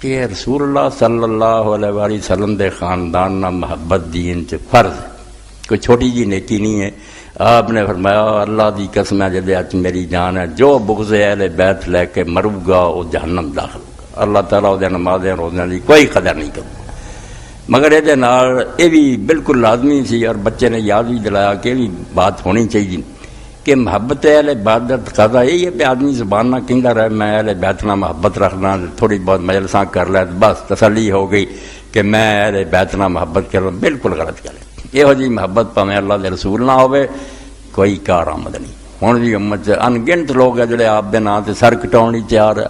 کہ رسول اللہ صلی اللہ علیہ وآلہ وسلم دے خاندان نہ محبت دین چ فرض ہے، کوئی چھوٹی جی نیکی نہیں ہے۔ آپ نے فرمایا اللہ دی قسم ہے جدے اچ میری جان ہے، جو بغض اہل بیت لے کے مرو گا وہ جہنم داخل ہوگا، اللہ تعالیٰ وہ نمازیں روزیاں دی کوئی قدر نہیں کرے۔ مگر یہ بھی بالکل لازمی سی، اور بچے نے یاد بھی دلایا کہ یہ بھی بات ہونی چاہیے کہ محبت اہل بیت کا تقاضا یہی ہے کہ آدمی زبان نہ کہندا رہے میں اہل بیت نہ محبت رکھنا، تھوڑی بہت مجلساں کر لے بس تسلی ہو گئی کہ میں اہل بیت نہ محبت کروں، بالکل غلط گل ہے۔ یہو جی محبت پاویں اللہ دے رسول نہ ہوئے کوئی کارآمد نہیں۔ ہن بھی امت انگنت لوگ ہیں جڑے آپ دے نام تے سر کٹاؤن لئی تیار ہے،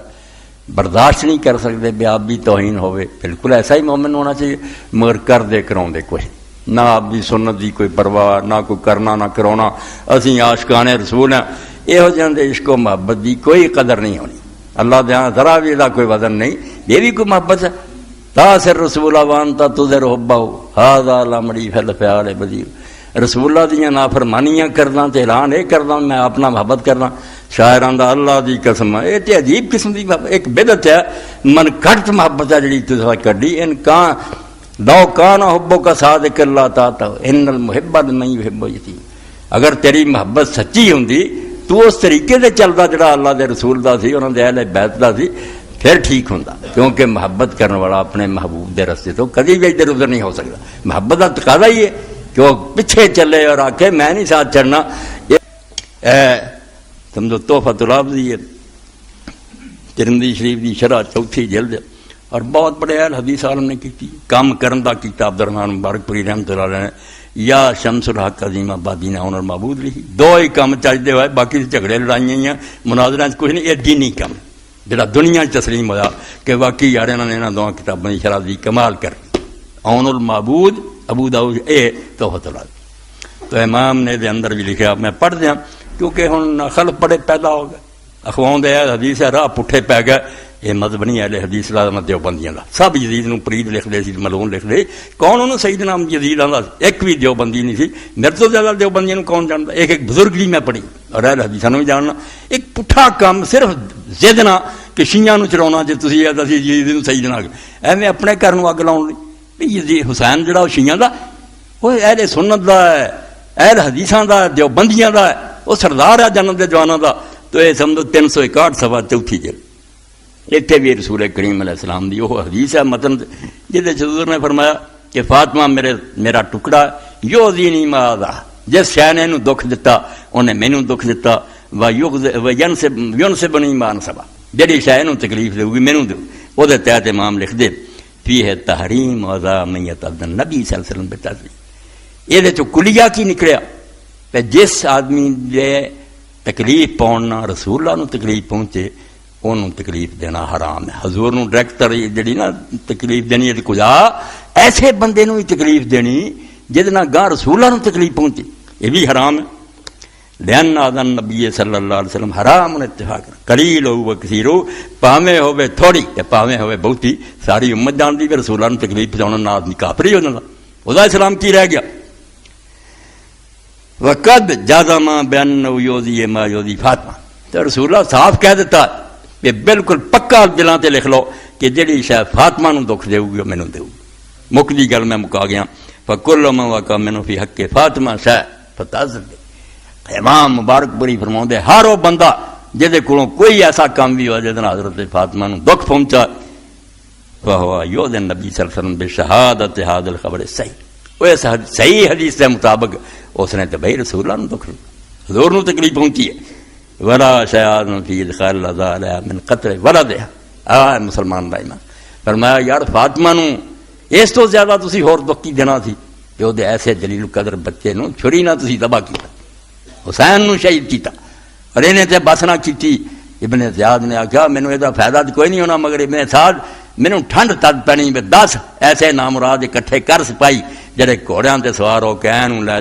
برداشت نہیں کر سکتے بھی آپ بھی توہین ہوئے۔ بالکل ایسا ہی مومن ہونا چاہیے، مگر کر دے کراؤں دے کوئی نہ، آپ دی سنت دی کوئی پرواہ نہ، کوئی کرنا نہ کراؤنا، اسی عاشقان رسول ہیں۔ یہو جہاں دے عشق و محبت دی کوئی قدر نہیں ہونی، اللہ دے ہاں ذرا بھی دا کوئی وزن نہیں۔ یہ بھی کوئی محبت ہے، تاثر رسول وانتا تذر حبہ ھذا لمڑی فی الفعال بدیع، رسول اللہ دیاں نافرمانیاں کرنا تے اعلان یہ کرنا میں اپنا محبت کرنا، شاعران دا اللہ دی قسم ہے یہ تے عجیب قسم دی ایک بدعت ہے، من کٹ محبت ہے جڑی تساں کڈی۔ ان کان لو کان حبک صادق اللہ تعالی ان المحب لمن یحب یتی، اگر تیری محبت سچی ہوندی تو اس طریقے سے چلدا جڑا اللہ دے رسول دا سی، انہاں دے اہل بیت دا سی، پھر ٹھیک ہوندا، کیونکہ محبت کرنے والا اپنے محبوب دے رستے تو کدی بھی ادھر ادھر نہیں ہو سکتا۔ محبت کا تقاضا ہی ہے کہ وہ پیچھے چلے اور آکھے میں نہیں ساتھ چڑھنا۔ سمجھو تحفۃ العابدی ہے، ترمذی شریف دی شرح 4 جلد، اور بہت بڑے اہل حدیث عالم نے کی کام کرن دا کیتا، عبد الرحمن مبارک پوری رحمۃ اللہ علیہ نے یا شمس الحق عظیم آبادی نے انہوں معبود لکھی، دو ہی کام چجدے ہوئے، باقی جھگڑے لڑائیاں ہیں مناظرہ کچھ نہیں، یہ دینی کام جڑا دنیا تسلیم ہوا کہ واقعی یار انہوں نے دونوں کتابوں کی شرح دی کمال کر اون المعبود ابو داؤد اے تحفۃ العابدین۔ تو امام نے دے اندر بھی لکھا، میں پڑھ دیا کیونکہ ہن خلق بڑے پیدا ہو گئے، اخواؤں دے حدیث ہے راہ پٹھے پی گئے، یہ مذہب نہیں اہل حدیث لازمت دیوبندیاں دا، سب یزید نو پرید لکھ دے سی، ملعون لکھ دے، کون انہوں سیدنا یزید آندا، ایک بھی دیوبندی نہیں سی، میرے تو زیادہ دیوبندیاں نو کون جانتا، ایک بزرگ بھی میں پڑھی اور اہل حدیثاں نو بھی جاننا۔ ایک پٹھا کام صرف زدنا کہ شیعہ نو چڑھاؤنا جے تسی اسی یزید نو سیدنا ایویں اپنے گھر نو اگ لاؤن لئی، یزید حسین جڑا شیعہ دا وہ اہل سنت دا ہے، اہل حدیثاں دا، دیوبندیاں دا ہے، وہ سردار ہے جنت دے جواناں دا۔ تو یہ سمجھو 361 صفحہ 4 جلد، اتنے بھی رسول کریم علیہ السلام دی وہ حدیث ہے متن جہدے حضور نے فرمایا کہ فاطمہ میرا ٹکڑا یؤذینی ما ذا، جس شے نے اینوں دکھ دتا انہیں مینوں دکھ دتا، وینسبنی ما نسبا، جڑی شے اینوں تکلیف دے گی مینوں دے، وہ دے تحت امام لکھ دے فیہ تحریم وذا من یتعدی النبی صلی اللہ علیہ وسلم بتعظیم۔ یہ چ کلیہ کی نکلیا کہ جس آدمی دے تکلیف پہنچنا رسول اللہ نو تکلیف پہنچے انہوں تکلیف دینا حرام ہے۔ حضور نو ڈائریکٹ جڑی نا تکلیف دینی ہے کجا ایسے بندے نو ہی تکلیف دینی جہد نہ گاہ رسول اللہ نو تکلیف پہنچے، یہ بھی حرام ہے۔ لأن آذان نبی صلی اللہ علیہ وسلم حرام اتفاق قلیل ہو کثیر ہو، پاویں ہوے تھوڑی تے پاویں ہوے بہتی، ساری امت جانتی کہ رسول اللہ نو تکلیف پہنچاؤنا نہ آدمی کافر ہو جاتا، خدا اسلام کی رہ گیا۔ وقد جازما بأنه یؤذی ما یؤذی فاطمہ، تو رسول اللہ صاف کہہ دیتا کہ بالکل پکا دلاں تے لکھ لو کہ جڑی شاید فاطمہ نو دکھ دے گی مینوں دے گی، مکدی گل میں مکا گیا۔ فکل ما وقع منه فی حق فاطمہ شاء فتعذر، امام مبارک پوری فرماؤندے ہر وہ بندہ جہدے کولوں کوئی ایسا کام بھی ہوا جہدے نال حضرت فاطمہ نو دکھ پہنچا، فہو یؤذی النبی صلی اللہ علیہ وسلم بشہادت ھذا الخبر صحیح، وہ صحیح حدیث کے مطابق اس نے تو بھائی رسول اللہ نو دکھ حضور نو تکلیف پہنچی ہے۔ ولا شیاذ فی ادخال الاذى علیہ من قتل ولدها، مسلمان دا ایمان فرمایا یار فاطمہ نو اس تو زیادہ تسی ہور دکھ کی دینا سی کہ وہ ایسے جلیل قدر بچے نو چھری نہ تسی تباہ کیتا، حسین نو شہید کیتا، اور انہیں تے بس نہ کیتی۔ ابن زیاد نے آخیا مینوں یہ فائدہ کوئی نہیں ہونا، مگر ابن سعد مینوں ٹھنڈ تد پینی بھی 10 ایسے نامراد اکٹھے کر سپاہی جڑے گھوڑیاں تے سوار ہو کے اینوں لے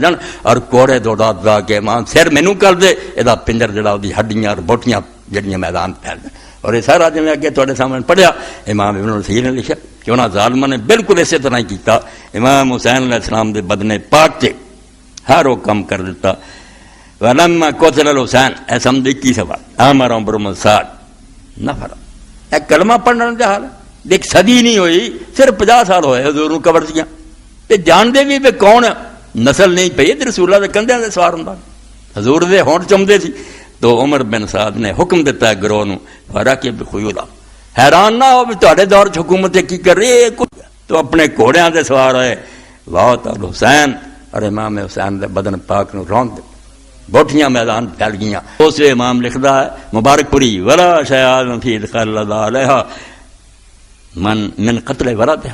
جان اور گھوڑے دوڑا دا کے ماں سر مینوں کر دے، یہ پنجر جڑا وہ ہڈیاں اور بوٹیاں جڑیاں میدان پھیل دیں، اور یہ سارا جی میں اگے تھوڑے سامنے پڑھیا امام ابن السیر نے لکھا کہ انہاں ظالماں نے بالکل اسی طرح ہی کیتا، امام حسین علیہ السلام دے بدنے پاک تے ہر وہ کم کر دیتا۔ ولما قتل الحسین ایسا ہم 21 سوال امر عمر مساد نفر، ایک کلمہ پڑھنے کا حال ہے، ایک صدی نہیں ہوئی، صرف 50 سال ہوئے حضور نوں قبر دیاں، تے جانتے بھی کون نسل نہیں پئی تے رسول اللہ دے کندھیاں تے سوار ہوندا، حضور دے ہونٹ چمدے سی۔ تو عمر بن سعد نے حکم دیتا ہے گروہ نوں فرق بخیولا، حیران نہ ہو بھی تہاڈے دور چ حکومت کی کر رہی ہے، تو اپنے گھوڑیاں تے سوار ہوئے، بہت حسین اور امام حسین دے بدن پاک نوں رون دے بوٹیاں میدان پھیل گئیاں۔ اس لیے امام لکھدا ہے مبارک پوری ولا شیء فی ادخال اللہ علیہا من قتل ورثہ،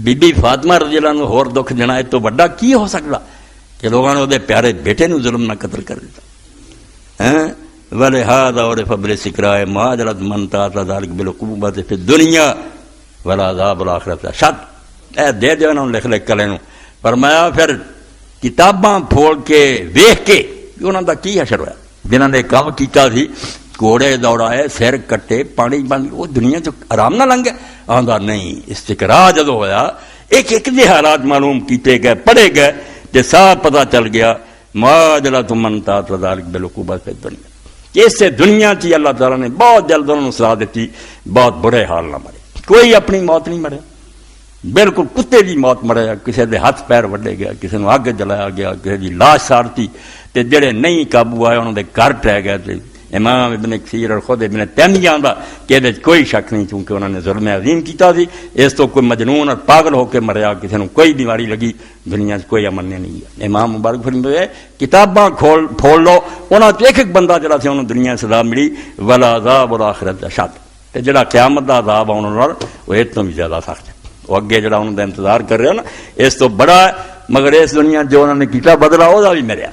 بی بی فاطمہ رضی اللہ عنہ ہور دکھ دینا ہے تو بڑا کی ہو سکتا کہ لوگوں نے وہ پیارے بیٹے نوں ظلم نہ قتل کر دیتا۔ ولہذا عرف بالسکراء معاجلۃ من تعاطى ذلك بالعقوبۃ فی الدنیا ولا عذاب الآخرۃ اشد۔ اے دے دیو انہوں لکھ لکھ کلے نوں، فرمایا پھر کتاباں پھوڑ کے ویکھ کے انہوں دا کی حشر ہوا، جنہوں نے کام کیتا سی گھوڑے دوڑائے سر کٹے پانی بن وہ دنیا چ آرام نہ لنگے، آندا نہیں استقرار جدو ہویا ایک ایک دے حالات معلوم کیتے گئے پڑھے گئے تے صاف پتہ چل گیا معاجلۃ من تعاطى ذلك بالعقوبۃ فی الدنیا کہ اس سے دنیا کی اللہ تعالیٰ نے بہت جلد انہوں نے سزا دیتی، بہت برے حال نہ مرے، کوئی اپنی موت نہیں مرے، بالکل کتے دی موت مرے، کسی دے ہاتھ پیر وڈے گیا، کسی نے اگ جلایا گیا، کسی دی لاش سارتی، تے جڑے نہیں قابو آئے انہوں دے گھر ٹہ گئے تھے۔ امام ابن کثیر اور خود ابن تیمیہ آندا کہ یہ کوئی شک نہیں چونکہ انہوں نے ظلم عظیم کیتا سی، اس تو کوئی مجنون اور پاگل ہو کے مریا، کسی نے کوئی بیماری لگی، دنیا سے کوئی امن نہیں ہے۔ امام مبارک فرماتے کتاباں پھوڑ لو، انہاں چ ایک ایک بندہ جڑا سی انہوں دنیا سزا ملی، ولا عذاب الآخرۃ اشد، تے جڑا قیامت دا عذاب آن والا وہ اس تو بھی زیادہ سخت ہے، وہ اگے جڑا انہوں دا انتظار کر رہے ہو نا اس تو بڑا ہے، مگر اس دنیا جو انہوں نے کیتا بدلا وہ بھی مریا۔